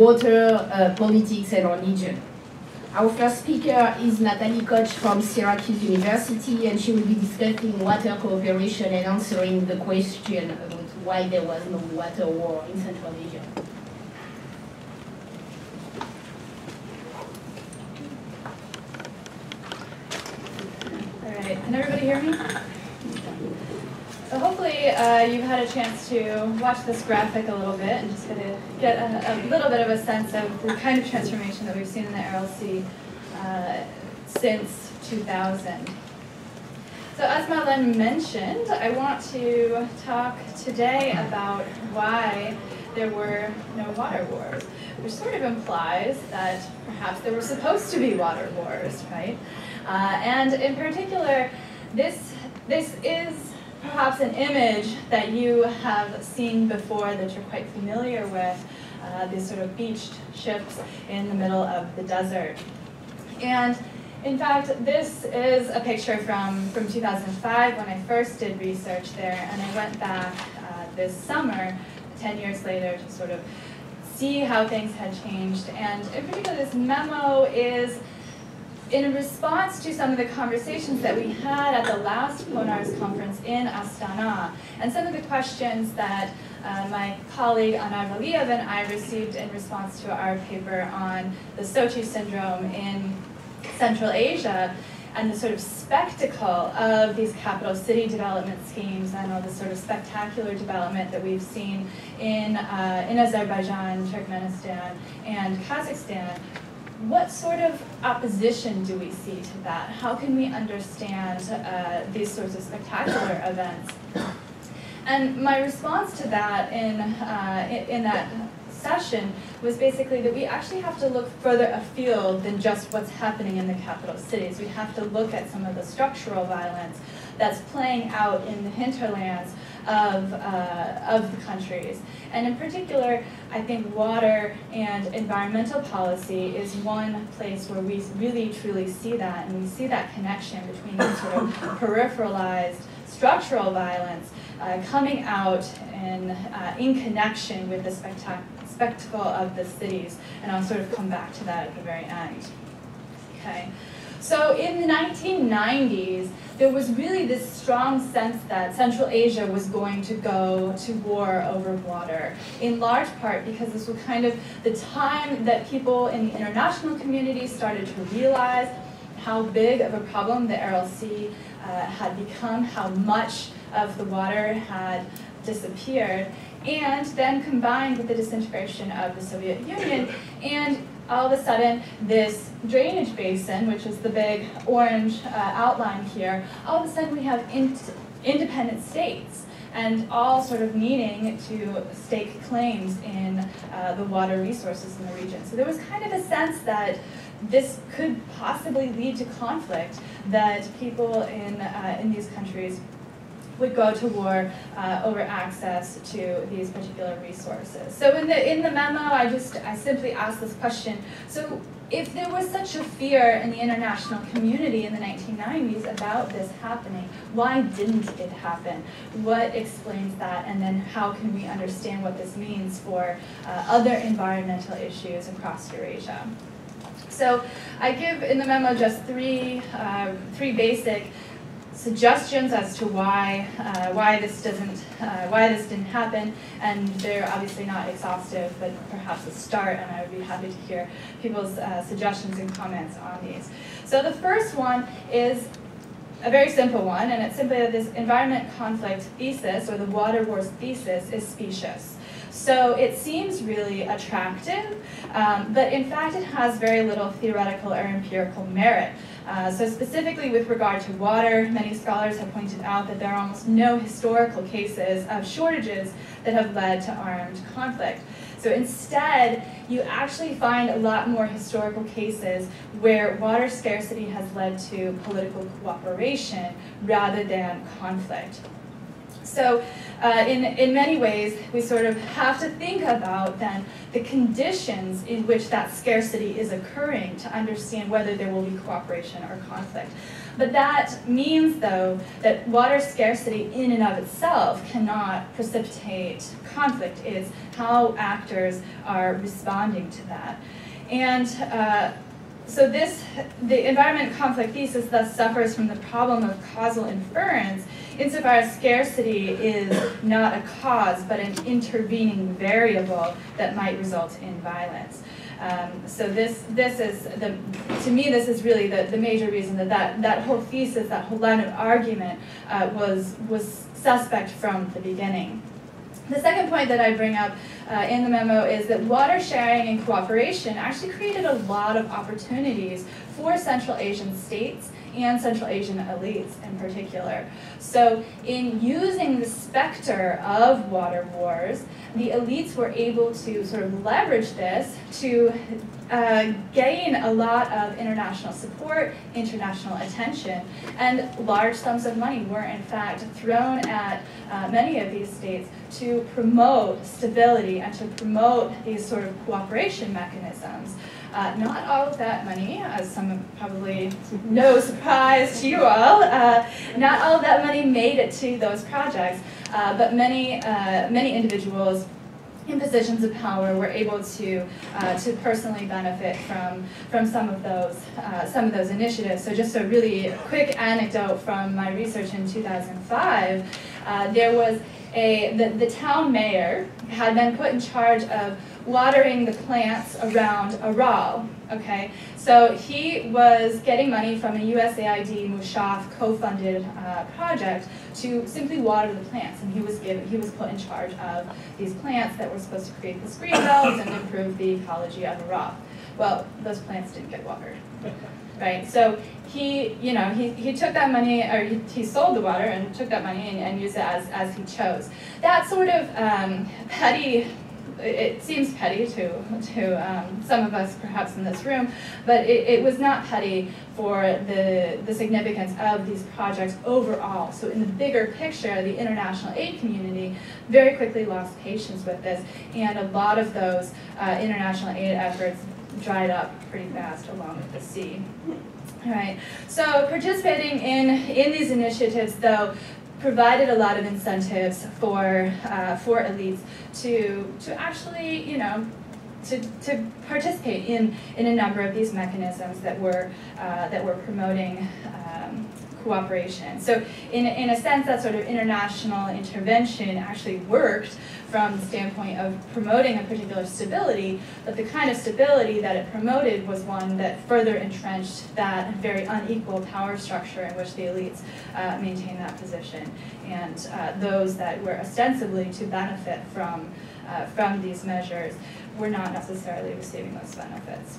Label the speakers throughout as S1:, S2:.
S1: water, politics, and religion. Our first speaker is Natalie Koch from Syracuse University, and she will be discussing water cooperation and answering the question about why there was no water war in Central Asia.
S2: All right, can everybody hear me? So hopefully you've had a chance to watch this graphic a little bit and just get a little bit of a sense of the kind of transformation that we've seen in the Aral Sea since 2000. So as Marlene mentioned, I want to talk today about why there were no water wars, which sort of implies that perhaps there were supposed to be water wars, right? And in particular, this is perhaps an image that you have seen before, that you're quite familiar with, these sort of beached ships in the middle of the desert. And in fact, this is a picture from 2005 when I first did research there, and I went back this summer, 10 years later, to sort of see how things had changed. And in particular, this memo is in response to some of the conversations that we had at the last PONARS conference in Astana, and some of the questions that my colleague Aral and I received in response to our paper on the Sochi syndrome in Central Asia, and the sort of spectacle of these capital city development schemes and all the sort of spectacular development that we've seen in Azerbaijan, Turkmenistan, and Kazakhstan. What sort of opposition do we see to that? How can we understand these sorts of spectacular events? And my response to that in that session was basically that we actually have to look further afield than just what's happening in the capital cities. We have to look at some of the structural violence that's playing out in the hinterlands of the countries. And in particular, I think water and environmental policy is one place where we really truly see that, and we see that connection between the sort of peripheralized structural violence coming out in connection with the spectacle of the cities. And I'll sort of come back to that at the very end. Okay. So in the 1990s, there was really this strong sense that Central Asia was going to go to war over water, in large part because this was kind of the time that people in the international community started to realize how big of a problem the Aral Sea had become, how much of the water had disappeared, and then combined with the disintegration of the Soviet Union, and all of a sudden, this drainage basin, which is the big orange outline here, all of a sudden we have independent states, and all sort of needing to stake claims in the water resources in the region. So there was kind of a sense that this could possibly lead to conflict, that people in these countries would go to war over access to these particular resources. So in the memo, I simply asked this question. So if there was such a fear in the international community in the 1990s about this happening, why didn't it happen? What explains that? And then how can we understand what this means for other environmental issues across Eurasia? So I give in the memo just three basic suggestions as to why this didn't happen, and they're obviously not exhaustive, but perhaps a start, and I would be happy to hear people's suggestions and comments on these. So the first one is a very simple one, and it's simply that this environment conflict thesis, or the water wars thesis, is specious. So it seems really attractive, but in fact it has very little theoretical or empirical merit. So specifically with regard to water, many scholars have pointed out that there are almost no historical cases of shortages that have led to armed conflict. So instead, you actually find a lot more historical cases where water scarcity has led to political cooperation rather than conflict. So in many ways, we sort of have to think about then the conditions in which that scarcity is occurring to understand whether there will be cooperation or conflict. But that means, though, that water scarcity in and of itself cannot precipitate conflict. It's how actors are responding to that. And so the environment conflict thesis thus suffers from the problem of causal inference, insofar as scarcity is not a cause, but an intervening variable that might result in violence. So this is, to me, this is really the major reason that whole thesis, that whole line of argument was suspect from the beginning. The second point that I bring up in the memo is that water sharing and cooperation actually created a lot of opportunities for Central Asian states and Central Asian elites in particular. So in using the specter of water wars, the elites were able to sort of leverage this to gain a lot of international support, international attention, and large sums of money were in fact thrown at many of these states to promote stability and to promote these sort of cooperation mechanisms. Not all of that money, as some probably no surprise to you all, not all of that money made it to those projects, but many individuals in positions of power were able to personally benefit from some of those initiatives. So just a really quick anecdote from my research in 2005, there was the town mayor had been put in charge of watering the plants around Aral. Okay, so he was getting money from a USAID Mushaf co-funded project to simply water the plants, and he was put in charge of these plants that were supposed to create the green belts and improve the ecology of Aral. Well, those plants didn't get watered, right? So he took that money, or he sold the water and took that money and used it as he chose. That sort of petty. It seems petty to some of us perhaps in this room, but it was not petty for the significance of these projects overall. So in the bigger picture, the international aid community very quickly lost patience with this, and a lot of those international aid efforts dried up pretty fast along with the sea. All right. So participating in these initiatives, though, provided a lot of incentives for elites to actually, to participate in a number of these mechanisms that were promoting cooperation. So in a sense, that sort of international intervention actually worked from the standpoint of promoting a particular stability, but the kind of stability that it promoted was one that further entrenched that very unequal power structure in which the elites maintained that position, and those that were ostensibly to benefit from these measures were not necessarily receiving those benefits.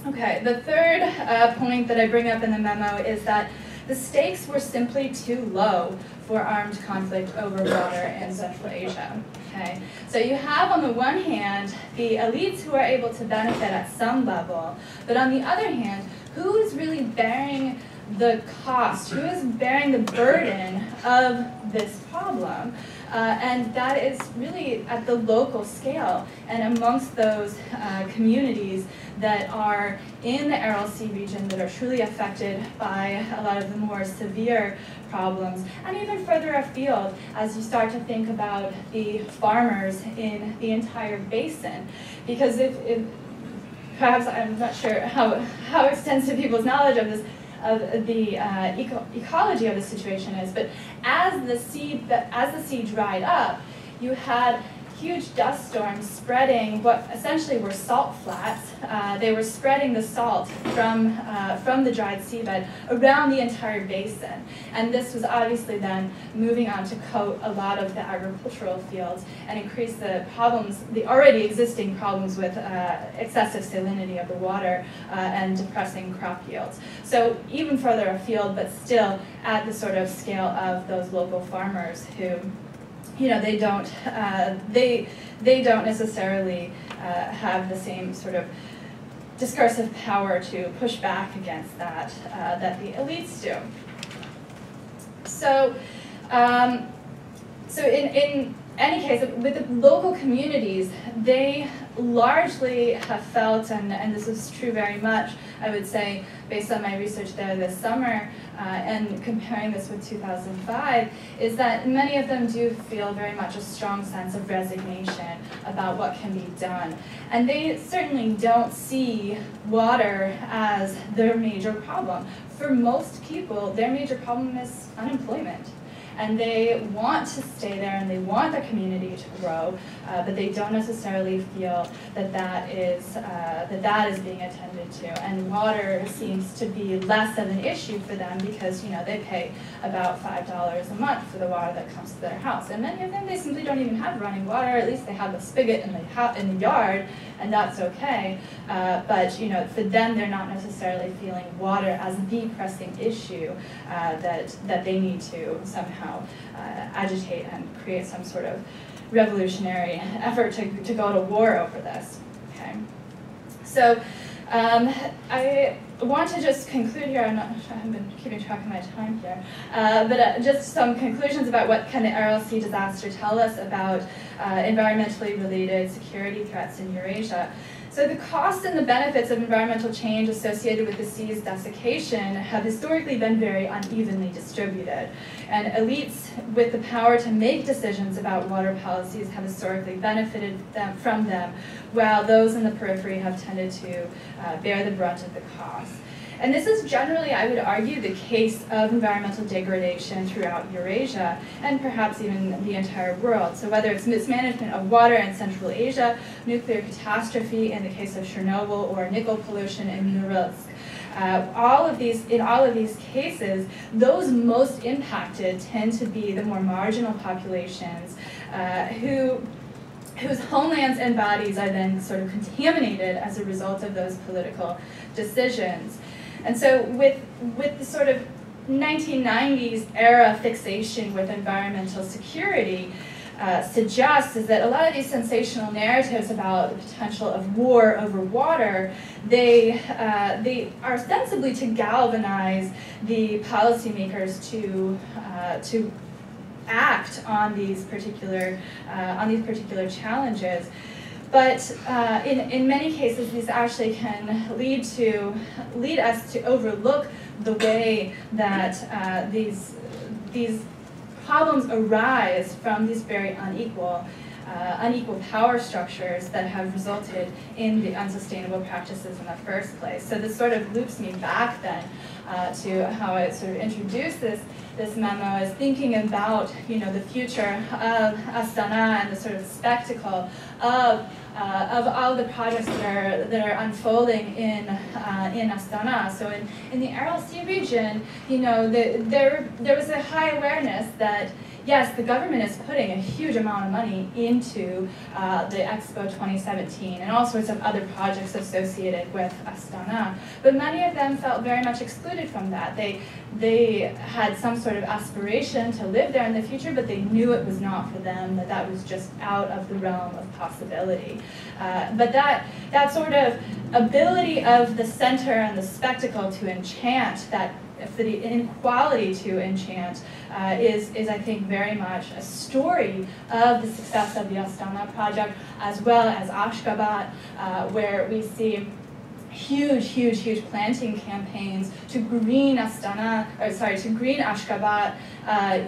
S2: Okay, the third point that I bring up in the memo is that the stakes were simply too low for armed conflict over water in Central Asia. Okay, so you have on the one hand the elites who are able to benefit at some level, but on the other hand, who is really bearing the cost, who is bearing the burden of this problem? And that is really at the local scale and amongst those communities that are in the Aral Sea region that are truly affected by a lot of the more severe problems, and even further afield as you start to think about the farmers in the entire basin. Because if perhaps, I'm not sure how extensive people's knowledge of this, of the ecology of the situation is, but as the sea dried up, you had huge dust storms spreading what essentially were salt flats. They were spreading the salt from the dried seabed around the entire basin, and this was obviously then moving on to coat a lot of the agricultural fields and increase the problems, the already existing problems with excessive salinity of the water and depressing crop yields. So even further afield, but still at the sort of scale of those local farmers who, they don't necessarily have the same sort of discursive power to push back against that that the elites do. So So in any case, with the local communities, they largely have felt, and this is true very much, I would say, based on my research there this summer, and comparing this with 2005, is that many of them do feel very much a strong sense of resignation about what can be done. And they certainly don't see water as their major problem. For most people, their major problem is unemployment. And they want to stay there and they want the community to grow, but they don't necessarily feel that that is being attended to. And water seems to be less of an issue for them because, you know, they pay about $5 a month for the water that comes to their house. And many of them, they simply don't even have running water. At least they have a spigot in the yard, and that's okay. But, you know, for them, they're not necessarily feeling water as the pressing issue that they need to somehow agitate and create some sort of revolutionary effort to go to war over this. Okay, so I want to just conclude here. I'm not sure, I haven't been keeping track of my time here, but just some conclusions about what can the Aral Sea disaster tell us about environmentally related security threats in Eurasia. So the costs and the benefits of environmental change associated with the sea's desiccation have historically been very unevenly distributed. And elites with the power to make decisions about water policies have historically benefited from them, while those in the periphery have tended to bear the brunt of the costs. And this is generally, I would argue, the case of environmental degradation throughout Eurasia, and perhaps even the entire world. So whether it's mismanagement of water in Central Asia, nuclear catastrophe in the case of Chernobyl, or nickel pollution in Norilsk, in all of these cases, those most impacted tend to be the more marginal populations whose homelands and bodies are then sort of contaminated as a result of those political decisions. And so with the sort of 1990s era fixation with environmental security suggests is that a lot of these sensational narratives about the potential of war over water, they are ostensibly to galvanize the policymakers to act on these particular challenges. But in many cases, these actually can lead us to overlook the way that these problems arise from these very unequal power structures that have resulted in the unsustainable practices in the first place. So this sort of loops me back then to how I sort of introduced this memo as thinking about, you know, the future of Astana and the sort of spectacle of all the projects that are unfolding in Astana. So in the Aral Sea region, you know, there was a high awareness that yes, the government is putting a huge amount of money into the Expo 2017 and all sorts of other projects associated with Astana, but many of them felt very much excluded from that. They had some sort of aspiration to live there in the future, but they knew it was not for them, that was just out of the realm of possibility. But that sort of ability of the center and the spectacle to enchant, that for the inequality to enchant, is I think very much a story of the success of the Astana project, as well as Ashgabat, where we see huge planting campaigns to green to green Ashgabat,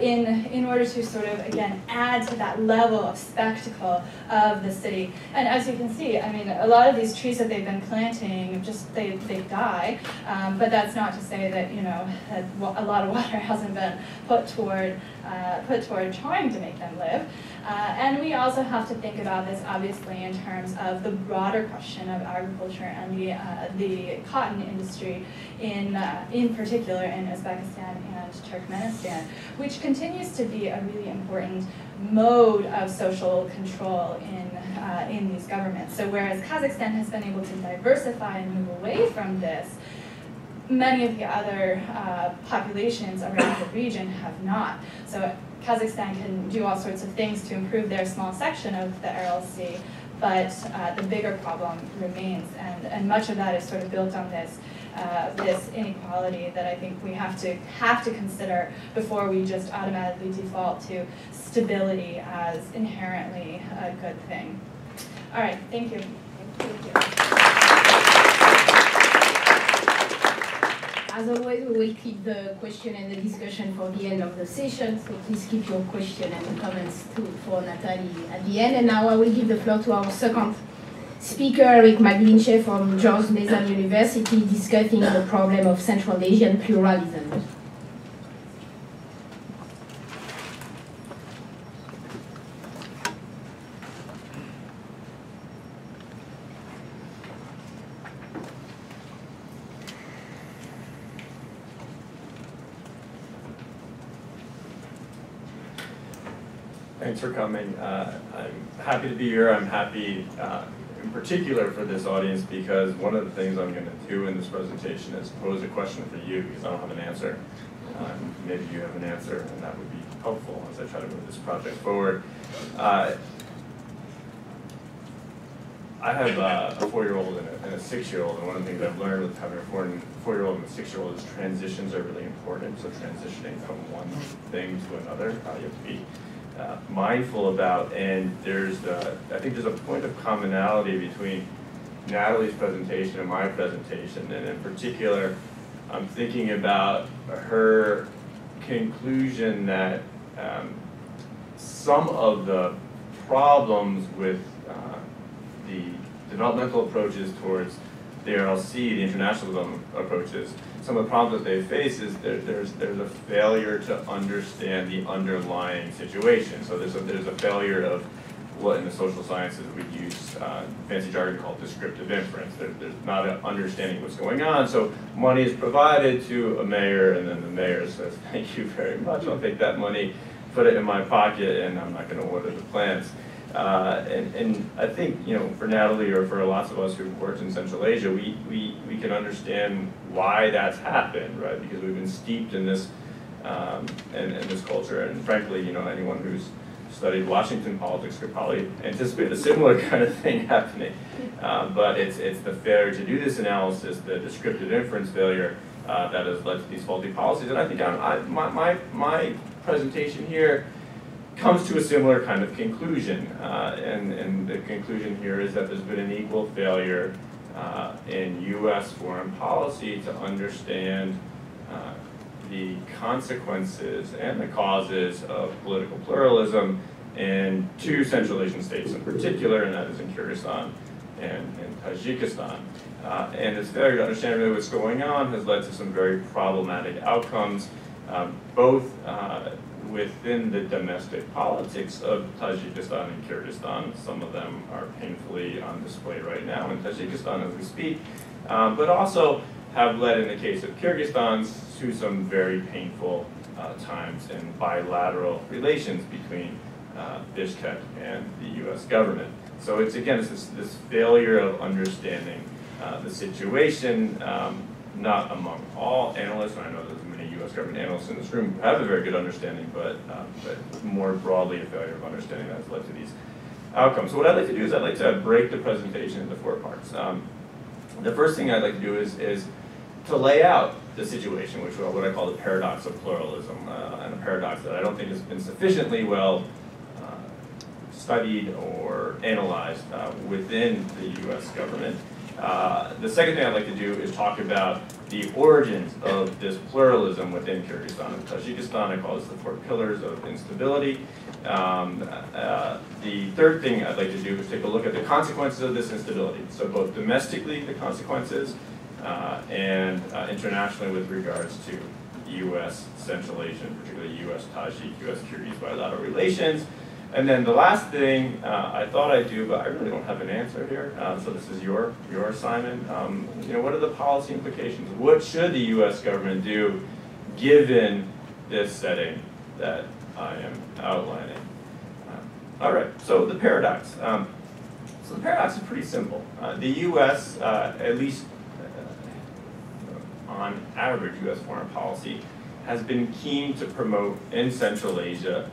S2: in order to sort of, again, add to that level of spectacle of the city. And as you can see, I mean, a lot of these trees that they've been planting, they die, but that's not to say that, you know, that a lot of water hasn't been put toward trying to make them live. And we also have to think about this, obviously, in terms of the broader question of agriculture and the cotton industry in particular in Uzbekistan and Turkmenistan, which continues to be a really important mode of social control in these governments. So whereas Kazakhstan has been able to diversify and move away from this, many of the other populations around the region have not. So Kazakhstan can do all sorts of things to improve their small section of the Aral Sea, but the bigger problem remains, and much of that is sort of built on this this inequality that I think we have to consider before we just automatically default to stability as inherently a good thing. All right, thank you. Thank you.
S1: As always, we will keep the question and the discussion for the end of the session, so please keep your question and comments too for Natalie at the end. And now I will give the floor to our second speaker, McGlinchey from George Mason University, discussing the problem of Central Asian pluralism.
S3: Thanks for coming. I'm happy to be here. I'm happy in particular for this audience because one of the things I'm going to do in this presentation is pose a question for you because I don't have an answer. Maybe you have an answer, and that would be helpful as I try to move this project forward. I have a 4-year-old and a 6-year-old, and one of the things I've learned with having a 4-year-old and a 6-year-old is transitions are really important. So transitioning from one thing to another, you have to be mindful about, and I think there's a point of commonality between Natalie's presentation and my presentation, and in particular, I'm thinking about her conclusion that some of the problems with the developmental approaches towards the RLC, the international development approaches, some of the problems that they face is there's a failure to understand the underlying situation. So there's a failure of what in the social sciences we use fancy jargon called descriptive inference. There's not an understanding of what's going on. So money is provided to a mayor, and then the mayor says, "Thank you very much. I'll take that money, put it in my pocket, and I'm not going to water the plants." And I think, you know, for Natalie or for lots of us who've worked in Central Asia, we can understand why that's happened, right? Because we've been steeped in this in this culture, and frankly, you know, anyone who's studied Washington politics could probably anticipate a similar kind of thing happening. But it's the failure to do this analysis, the descriptive inference failure, that has led to these faulty policies. And I think my presentation here comes to a similar kind of conclusion, and the conclusion here is that there's been an equal failure in U.S. foreign policy to understand the consequences and the causes of political pluralism in two Central Asian states in particular, and that is in Kyrgyzstan and in Tajikistan. And this failure to understand really what's going on has led to some very problematic outcomes, both within the domestic politics of Tajikistan and Kyrgyzstan. Some of them are painfully on display right now in Tajikistan as we speak, but also have led, in the case of Kyrgyzstan, to some very painful times in bilateral relations between Bishkek and the U.S. government. So it's, again, it's this failure of understanding the situation, not among all analysts, and I know there's many U.S. government analysts in this room who have a very good understanding, but more broadly a failure of understanding that has led to these outcomes. So what I'd like to do is I'd like to break the presentation into 4 parts. The first thing I'd like to do is to lay out the situation, which is what I call the paradox of pluralism, and a paradox that I don't think has been sufficiently well studied or analyzed within the U.S. government. The second thing I'd like to do is talk about the origins of this pluralism within Kyrgyzstan and Tajikistan. I call this the 4 pillars of instability. The third thing I'd like to do is take a look at the consequences of this instability. So both domestically, the consequences, and internationally with regards to U.S. Central Asian, particularly U.S. Tajik, U.S. Kyrgyz bilateral relations. And then the last thing I thought I'd do, but I really don't have an answer here, so this is your assignment. You know, what are the policy implications? What should the U.S. government do given this setting that I am outlining? All right, so the paradox. So the paradox is pretty simple. The U.S., at least on average, U.S. foreign policy has been keen to promote in Central Asia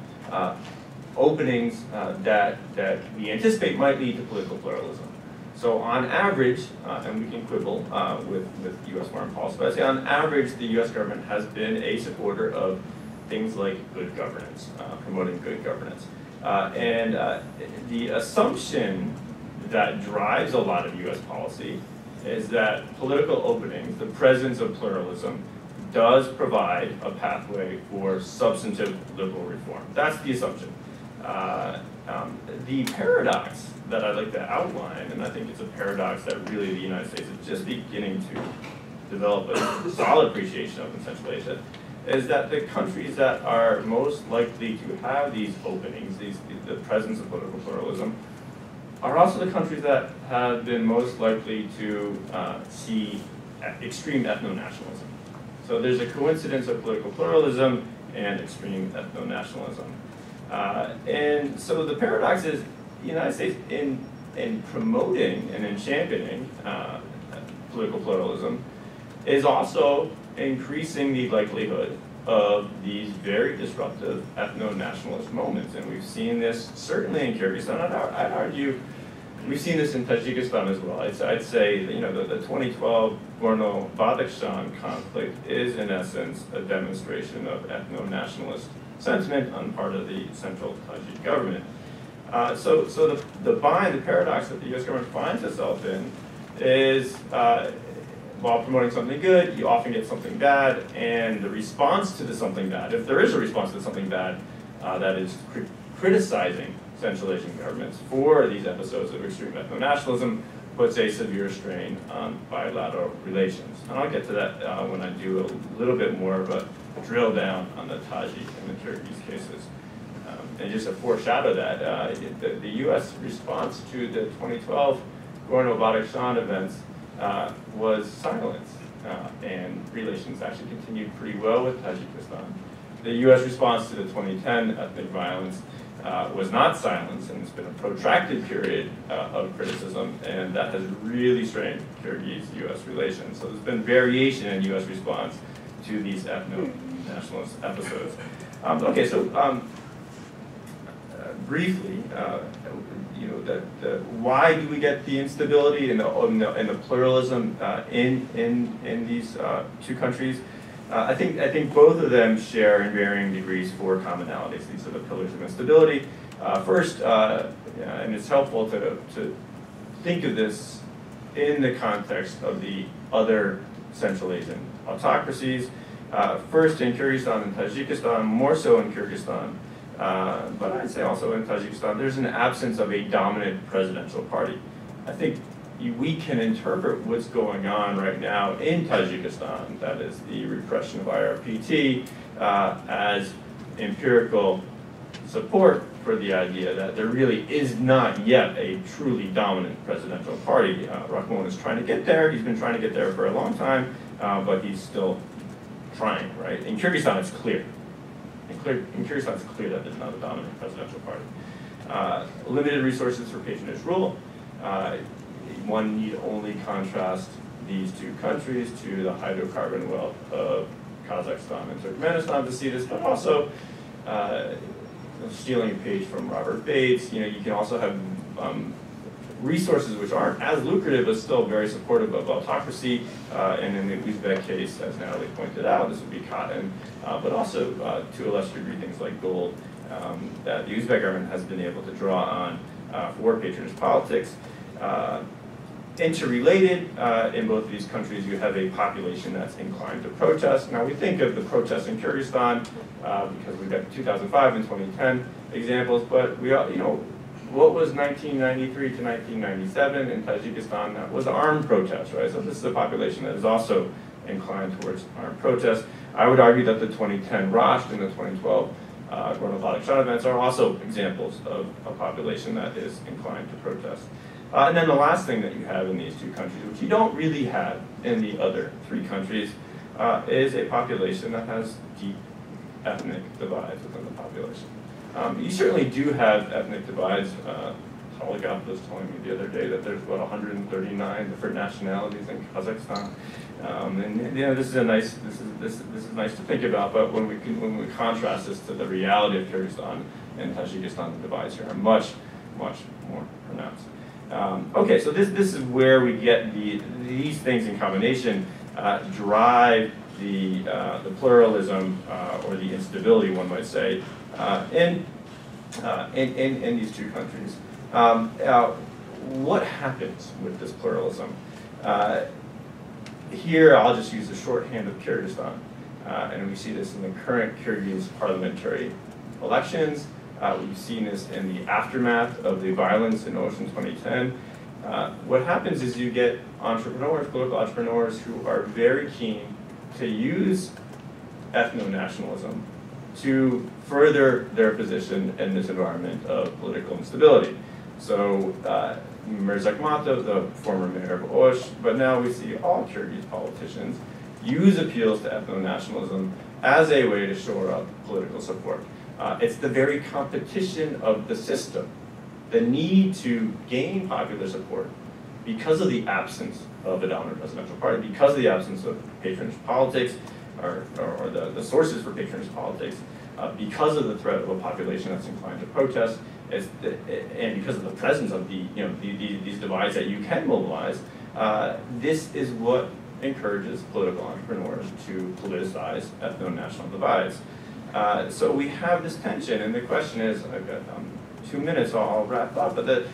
S3: openings that we anticipate might lead to political pluralism. So on average, and we can quibble with U.S. foreign policy, but I'd say on average, the U.S. government has been a supporter of things like good governance, promoting good governance. And the assumption that drives a lot of U.S. policy is that political openings, the presence of pluralism, does provide a pathway for substantive liberal reform. That's the assumption. The paradox that I'd like to outline, and I think it's a paradox that really the United States is just beginning to develop a solid appreciation of in Central Asia, is that the countries that are most likely to have these openings, the presence of political pluralism, are also the countries that have been most likely to see extreme ethno-nationalism. So there's a coincidence of political pluralism and extreme ethno-nationalism. And so the paradox is the United States, in promoting and in championing political pluralism, is also increasing the likelihood of these very disruptive ethno-nationalist moments. And we've seen this certainly in Kyrgyzstan. I'd argue we've seen this in Tajikistan as well. I'd say that, the 2012 Gorno-Badakhshan conflict is in essence a demonstration of ethno-nationalist sentiment on part of the central Tajik government. So the paradox that the U.S. government finds itself in is while promoting something good, you often get something bad, and the response to the something bad, if there is a response to something bad, that is criticizing Central Asian governments for these episodes of extreme ethno-nationalism, puts a severe strain on bilateral relations. And I'll get to that when I do a little bit more of a drill down on the Tajik and the Kyrgyz cases. And just to foreshadow that, the U.S. response to the 2012 Gorno-Badakhshan events was silence, and relations actually continued pretty well with Tajikistan. The U.S. response to the 2010 ethnic violence was not silence, and it's been a protracted period of criticism, and that has really strained Kyrgyz-U.S. relations. So there's been variation in U.S. response to these ethno-nationalist episodes. Briefly, why do we get the instability and the pluralism in these two countries? I think both of them share in varying degrees four commonalities. These are the pillars of instability. First, and it's helpful to think of this in the context of the other Central Asian autocracies. First in Kyrgyzstan and Tajikistan, more so in Kyrgyzstan, but I'd say also in Tajikistan, there's an absence of a dominant presidential party. I think we can interpret what's going on right now in Tajikistan, that is the repression of IRPT, as empirical support for the idea that there really is not yet a truly dominant presidential party. Rahmon is trying to get there. He's been trying to get there for a long time, but he's still trying, right? In Kyrgyzstan, it's clear. In Kyrgyzstan, it's clear that there's not a dominant presidential party. Limited resources for patronage rule. One need only contrast these two countries to the hydrocarbon wealth of Kazakhstan and Turkmenistan to see this, but also stealing a page from Robert Bates, you can also have resources which aren't as lucrative but still very supportive of autocracy, and in the Uzbek case, as Natalie pointed out, this would be cotton, but also to a lesser degree things like gold that the Uzbek government has been able to draw on for patronage politics. Interrelated, in both of these countries, you have a population that's inclined to protest. Now, we think of the protests in Kyrgyzstan because we've got 2005 and 2010 examples, but we, what was 1993 to 1997 in Tajikistan? That was armed protest, right? So this is a population that is also inclined towards armed protest. I would argue that the 2010 Rasht and the 2012 Gorno-Badakhshan events are also examples of a population that is inclined to protest. And then the last thing that you have in these two countries, which you don't really have in the other three countries, is a population that has deep ethnic divides within the population. You certainly do have ethnic divides. Polygon was telling me the other day that there's about 139 different nationalities in Kazakhstan, and this is nice to think about. But when we contrast this to the reality of Kyrgyzstan, and Tajikistan, the divides here are much, much more pronounced. Okay, so this is where we get these things in combination drive the pluralism or the instability, one might say, in these two countries. What happens with this pluralism? Here, I'll just use the shorthand of Kyrgyzstan, and we see this in the current Kyrgyz parliamentary elections. We've seen this in the aftermath of the violence in Osh in 2010. What happens is you get entrepreneurs, political entrepreneurs, who are very keen to use ethno-nationalism to further their position in this environment of political instability. So Mirza Akhmatov, the former mayor of Osh, but now we see all Kyrgyz politicians use appeals to ethno-nationalism as a way to shore up political support. It's the very competition of the system, the need to gain popular support because of the absence of a dominant presidential party, because of the absence of patronage politics, or the sources for patronage politics, because of the threat of a population that's inclined to protest, and because of the presence of these divides that you can mobilize. This is what encourages political entrepreneurs to politicize ethno-national divides. So we have this tension, and the question is, I've got 2 minutes, so I'll wrap up, but the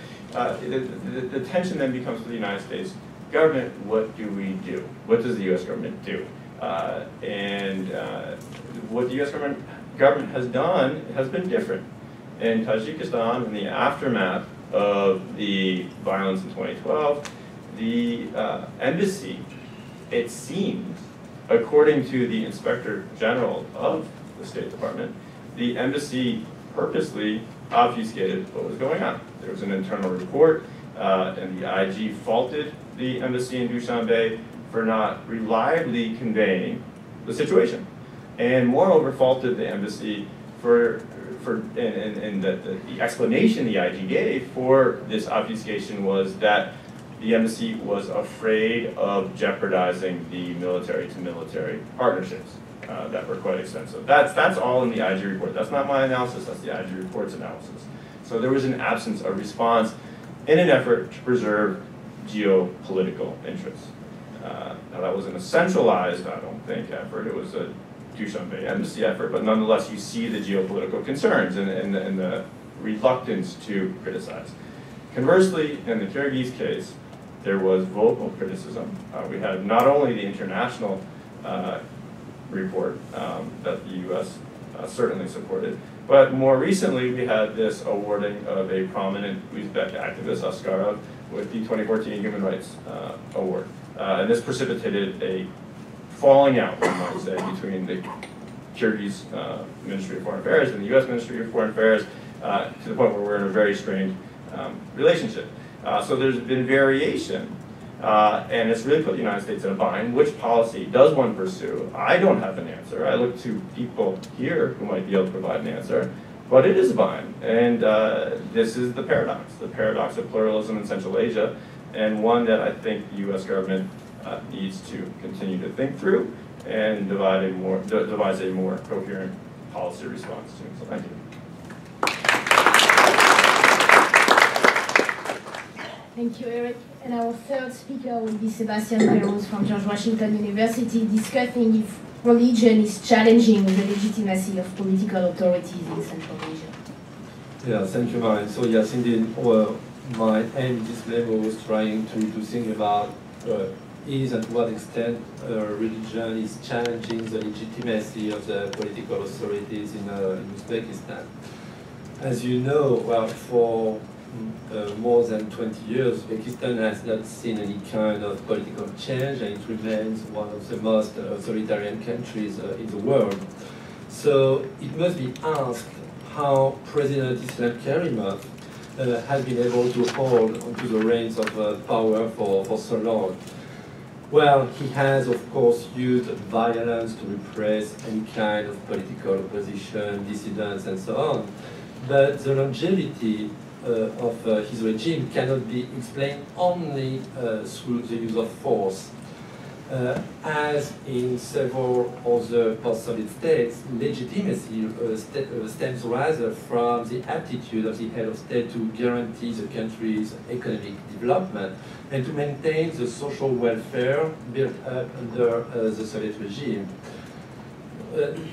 S3: tension then becomes for the United States government, what do we do? What does the U.S. government do? What the U.S. government has done has been different. In Tajikistan, in the aftermath of the violence in 2012, the embassy, it seems, according to the Inspector General of the State Department, the embassy purposely obfuscated what was going on. There was an internal report, and the IG faulted the embassy in Dushanbe for not reliably conveying the situation, and moreover faulted the embassy and the explanation the IG gave for this obfuscation was that the embassy was afraid of jeopardizing the military-to-military partnerships that were quite extensive. That's all in the IG report. That's not my analysis, that's the IG report's analysis. So there was an absence of response in an effort to preserve geopolitical interests. Now that wasn't a centralized, I don't think, effort. It was a Dushanbe embassy effort, but nonetheless you see the geopolitical concerns and the reluctance to criticize. Conversely, in the Kyrgyz case, there was vocal criticism. We had not only the international report that the U.S. Certainly supported, but more recently we had this awarding of a prominent Uzbek activist, Askarov, with the 2014 Human Rights Award. And this precipitated a falling out, one might say, between the Kyrgyz Ministry of Foreign Affairs and the U.S. Ministry of Foreign Affairs to the point where we're in a very strained relationship. So there's been variation, and it's really put the United States in a bind. Which policy does one pursue? I don't have an answer. I look to people here who might be able to provide an answer, but it is a bind. And this is the paradox of pluralism in Central Asia, and one that I think the U.S. government needs to continue to think through and devise a more coherent policy response to. So thank you.
S1: Thank you, Eric. And our third speaker will be Sebastien Peyrouse from George Washington University, discussing if religion is challenging the legitimacy of political authorities in Central Asia.
S4: Yeah, thank you, Marlene. So yes, indeed, my aim in this level was trying to think about is and to what extent religion is challenging the legitimacy of the political authorities in Uzbekistan. As you know, well, for more than 20 years, Uzbekistan has not seen any kind of political change, and it remains one of the most authoritarian countries in the world. So it must be asked how President Islam Karimov has been able to hold onto the reins of power for so long. Well, he has, of course, used violence to repress any kind of political opposition, dissidents, and so on. But the longevity of his regime cannot be explained only through the use of force. As in several other post-Soviet states, legitimacy stems rather from the aptitude of the head of state to guarantee the country's economic development and to maintain the social welfare built up under the Soviet regime.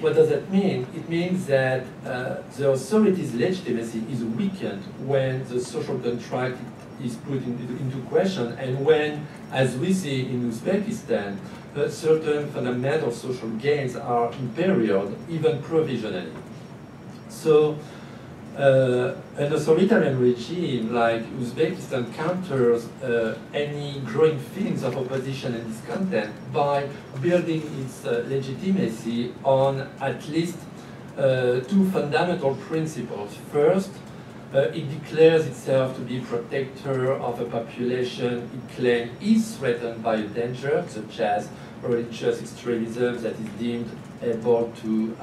S4: What does that mean? It means that the authority's legitimacy is weakened when the social contract is put into question and when, as we see in Uzbekistan, certain fundamental social gains are impaired, even provisionally. So, an authoritarian regime like Uzbekistan counters any growing feelings of opposition and discontent by building its legitimacy on at least two fundamental principles. First, it declares itself to be protector of a population it claims is threatened by a danger, such as religious extremism that is deemed able to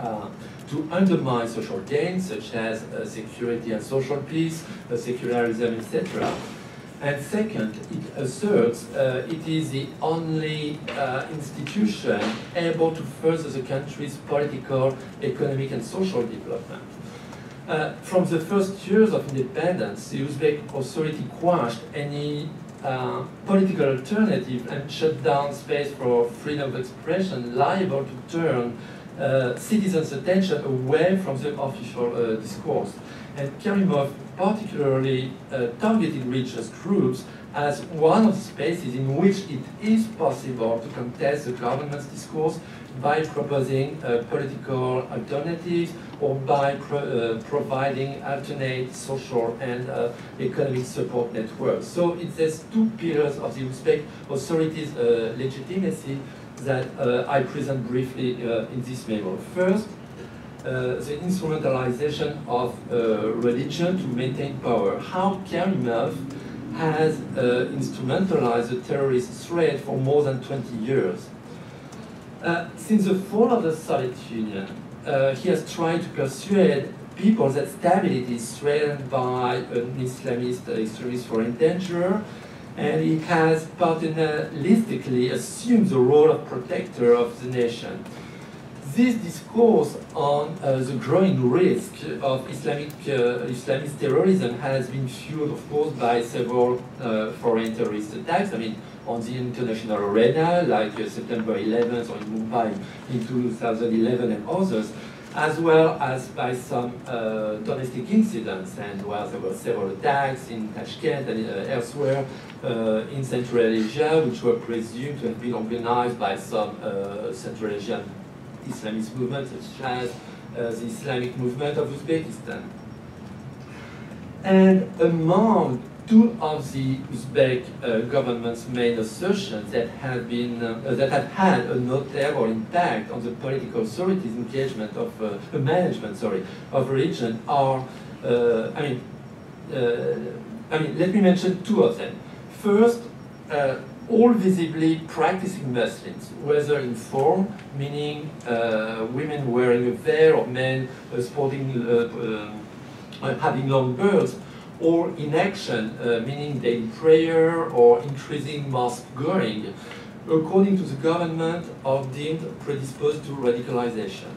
S4: undermine social gains, such as security and social peace, secularism, etc. And second, it asserts it is the only institution able to further the country's political, economic, and social development. From the first years of independence, the Uzbek authority quashed any political alternative and shut down space for freedom of expression liable to turn citizens' attention away from the official discourse. And Karimov particularly targeted religious groups as one of the spaces in which it is possible to contest the government's discourse by proposing political alternatives or by providing alternate social and economic support networks. So it's these two pillars of the Uzbek authorities' legitimacy that I present briefly in this memo. First, the instrumentalization of religion to maintain power. How Karimov has instrumentalized the terrorist threat for more than 20 years. Since the fall of the Soviet Union, he has tried to persuade people that stability is threatened by an Islamist extremist foreign danger, and he has paternalistically assumed the role of protector of the nation. This discourse on the growing risk of Islamist terrorism has been fueled, of course, by several foreign terrorist attacks. I mean, on the international arena, like September 11th or in Mumbai in 2011 and others, as well as by some domestic incidents, and well, there were several attacks in Tashkent and elsewhere in Central Asia, which were presumed to have been organized by some Central Asian Islamist movements, such as the Islamic movement of Uzbekistan. And among two of the Uzbek government's main assertions that have been that have had a notable impact on the political authorities' engagement of management, of religion are. Let me mention two of them. First, all visibly practicing Muslims, whether in form, meaning women wearing a veil or men sporting, having long beards, or in action, meaning daily prayer or increasing mosque going, according to the government, are deemed predisposed to radicalization.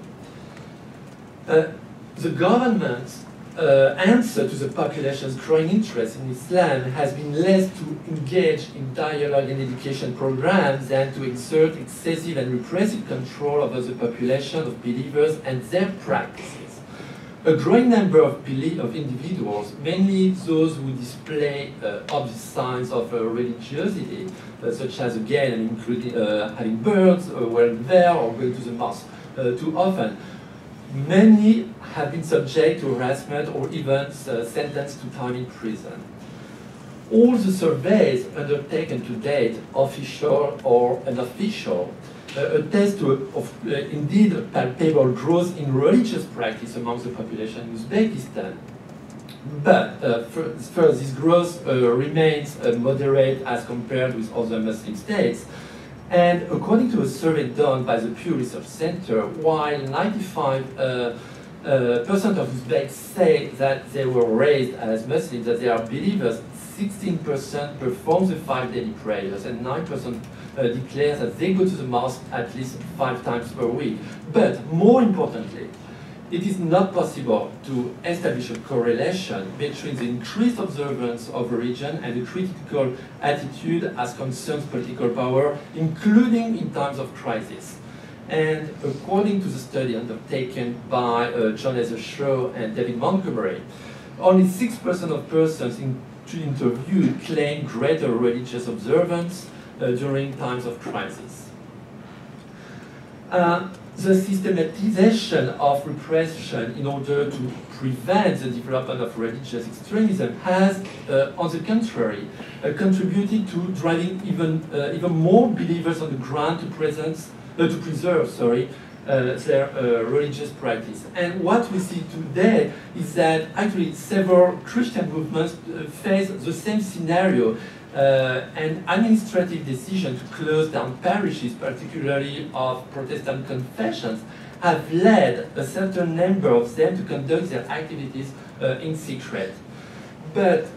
S4: The government's answer to the population's growing interest in Islam has been less to engage in dialogue and education programs than to exert excessive and repressive control over the population of believers and their practices. A growing number of individuals, mainly those who display obvious signs of religiosity, such as, again, including having beards, wearing veil, or going to the mosque too often, many have been subject to harassment or even sentenced to time in prison. All the surveys undertaken to date, official or unofficial, attest to indeed palpable growth in religious practice among the population in Uzbekistan. But first, this growth remains moderate as compared with other Muslim states. And according to a survey done by the Pew Research Center, while 95% of Uzbeks say that they were raised as Muslims, that they are believers, 16% perform the 5 daily prayers, and 9% declare that they go to the mosque at least 5 times per week. But more importantly, it is not possible to establish a correlation between the increased observance of religion and the critical attitude as concerns political power, including in times of crisis. And according to the study undertaken by John Shaw and David Montgomery, only 6% of persons interviewed claim greater religious observance during times of crisis. The systematization of repression in order to prevent the development of religious extremism has, on the contrary, contributed to driving even more believers on the ground to preserve their religious practice. And what we see today is that actually several Christian movements face the same scenario. An administrative decision to close down parishes, particularly of Protestant confessions, have led a certain number of them to conduct their activities in secret. But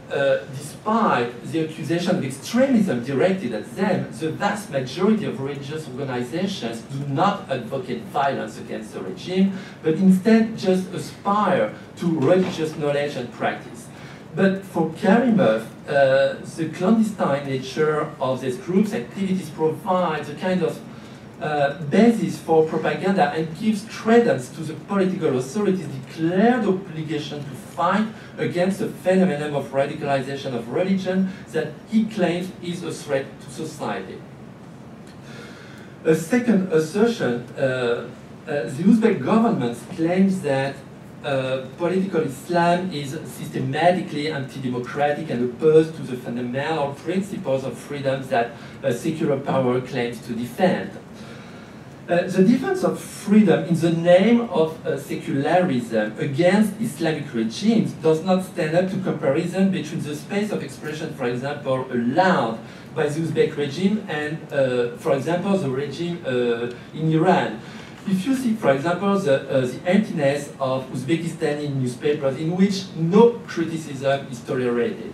S4: despite the accusation of extremism directed at them, the vast majority of religious organizations do not advocate violence against the regime, but instead just aspire to religious knowledge and practice. But for Karimov, the clandestine nature of these groups' activities provides a kind of basis for propaganda and gives credence to the political authorities' declared obligation to fight against the phenomenon of radicalization of religion that he claims is a threat to society. A second assertion, the Uzbek government claims that political Islam is systematically anti-democratic and opposed to the fundamental principles of freedoms that secular power claims to defend. The defense of freedom in the name of secularism against Islamic regimes does not stand up to comparison between the space of expression, for example, allowed by the Uzbek regime and, for example, the regime in Iran. If you see, for example, the emptiness of Uzbekistani newspapers in which no criticism is tolerated,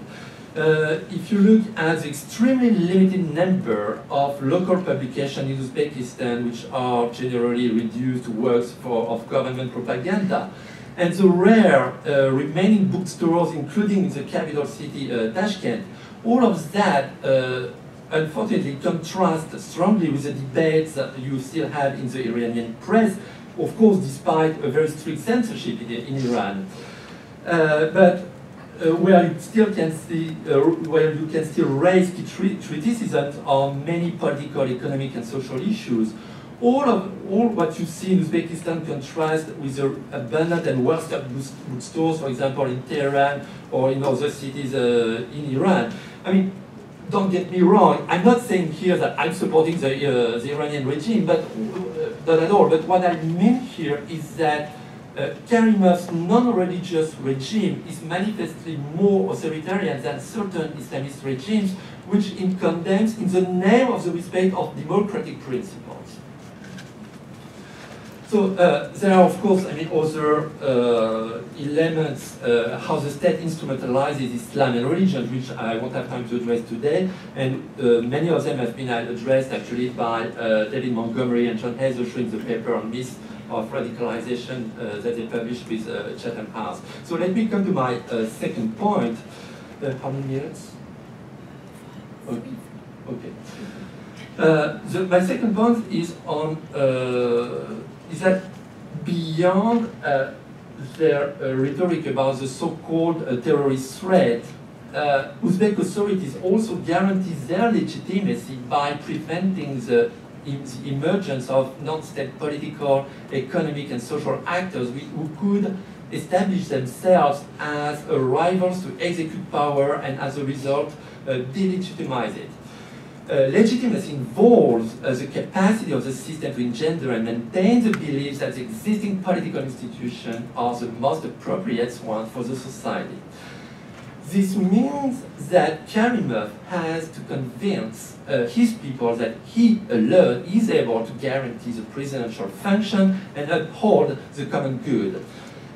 S4: if you look at the extremely limited number of local publications in Uzbekistan, which are generally reduced to works of government propaganda, and the rare remaining bookstores, including in the capital city, Tashkent, all of that unfortunately contrast strongly with the debates that you still have in the Iranian press, of course, despite a very strict censorship in Iran. But where you still can see, where you can still raise criticisms on many political, economic, and social issues. All what you see in Uzbekistan contrasts with the abundant and well-stocked bookstores, for example, in Tehran or in other cities in Iran. I mean, don't get me wrong, I'm not saying here that I'm supporting the Iranian regime, but not at all. But what I mean here is that Karimov's non-religious regime is manifestly more authoritarian than certain Islamist regimes, which it condemns in the name of the respect of democratic principles. So there are, of course, I mean, other elements, how the state instrumentalizes Islam and religion, which I won't have time to address today, and many of them have been addressed actually by David Montgomery and John Shaw in the paper on myths of radicalization that they published with Chatham House. So let me come to my second point. How many minutes? Okay. My second point is on is that beyond their rhetoric about the so-called terrorist threat, Uzbek authorities also guarantee their legitimacy by preventing the emergence of non-state political, economic, and social actors who could establish themselves as rivals to execute power and, as a result, delegitimize it. Legitimacy involves the capacity of the system to engender and maintain the belief that the existing political institutions are the most appropriate ones for the society. This means that Karimov has to convince his people that he alone is able to guarantee the presidential function and uphold the common good.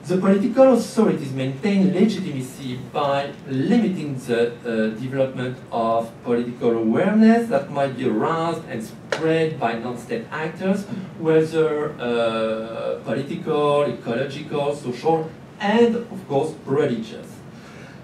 S4: The political authorities maintain legitimacy by limiting the development of political awareness that might be aroused and spread by non-state actors, whether political, ecological, social, and of course religious.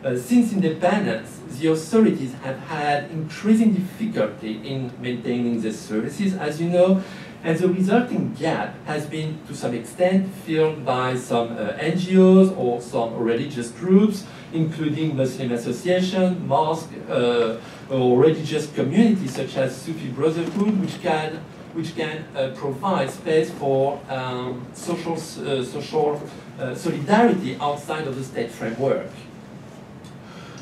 S4: Since independence, the authorities have had increasing difficulty in maintaining the services, as you know, and the resulting gap has been, to some extent, filled by some NGOs or some religious groups, including Muslim associations, mosques, or religious communities such as Sufi Brotherhood, which can provide space for social solidarity outside of the state framework.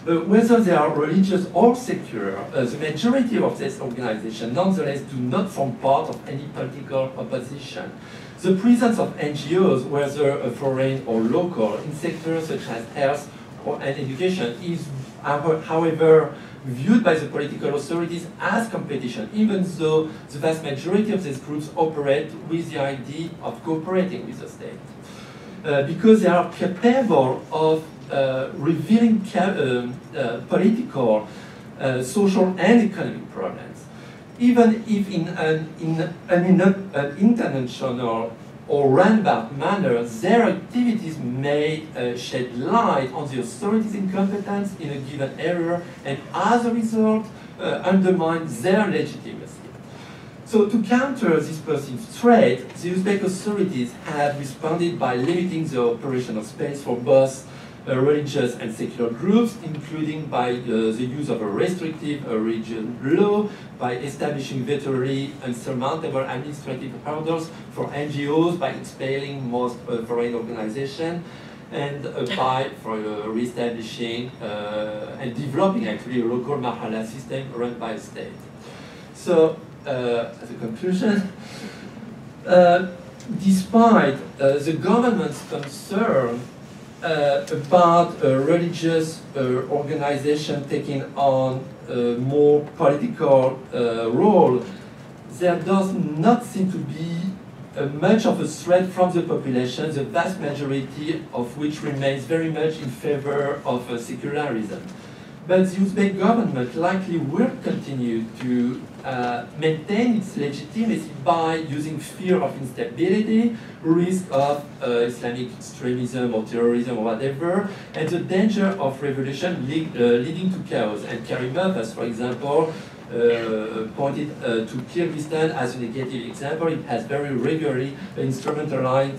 S4: Whether they are religious or secular, the majority of these organizations nonetheless do not form part of any political opposition. The presence of NGOs, whether foreign or local, in sectors such as health and education is, however, viewed by the political authorities as competition, even though the vast majority of these groups operate with the idea of cooperating with the state. Because they are capable of revealing political, social, and economic problems. Even if in an intentional or roundabout manner, their activities may shed light on the authorities' incompetence in a given area, and as a result, undermine their legitimacy. So to counter this perceived threat, the Uzbek authorities have responded by limiting the operational space for both religious and secular groups, including by the use of a restrictive region law, by establishing virtually unsurmountable administrative hurdles for NGOs, by expelling most foreign organizations, and by re-establishing and developing actually a local marhala system run by a state. So, as a conclusion, despite the government's concern about a religious organization taking on a more political role, there does not seem to be much of a threat from the population, the vast majority of which remains very much in favor of secularism. But the Uzbek government likely will continue to maintain its legitimacy by using fear of instability, risk of Islamic extremism or terrorism or whatever, and the danger of revolution leading to chaos. And Karimov, for example, pointed to Kyrgyzstan as a negative example. It has very regularly instrumentalized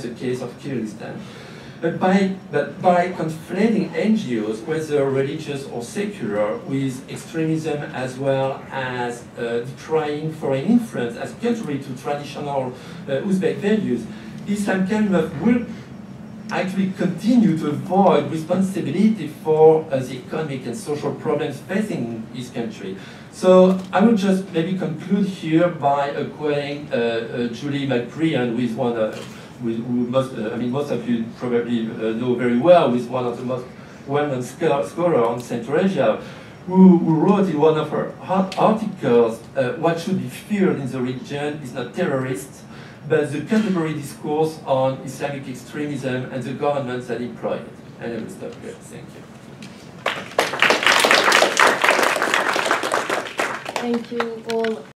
S4: the case of Kyrgyzstan. But by conflating NGOs, whether religious or secular, with extremism as well as decrying foreign influence as contrary to traditional Uzbek values, Islam Karimov will actually continue to avoid responsibility for the economic and social problems facing his country. So I will just maybe conclude here by quoting Julie McGlinchey, who is one most of you probably know very well, with one of the most well-known scholars on Central Asia, who wrote in one of her articles, what should be feared in the region is not terrorists, but the contemporary discourse on Islamic extremism and the governments that employ it. And I will stop here. Thank you.
S1: Thank you all.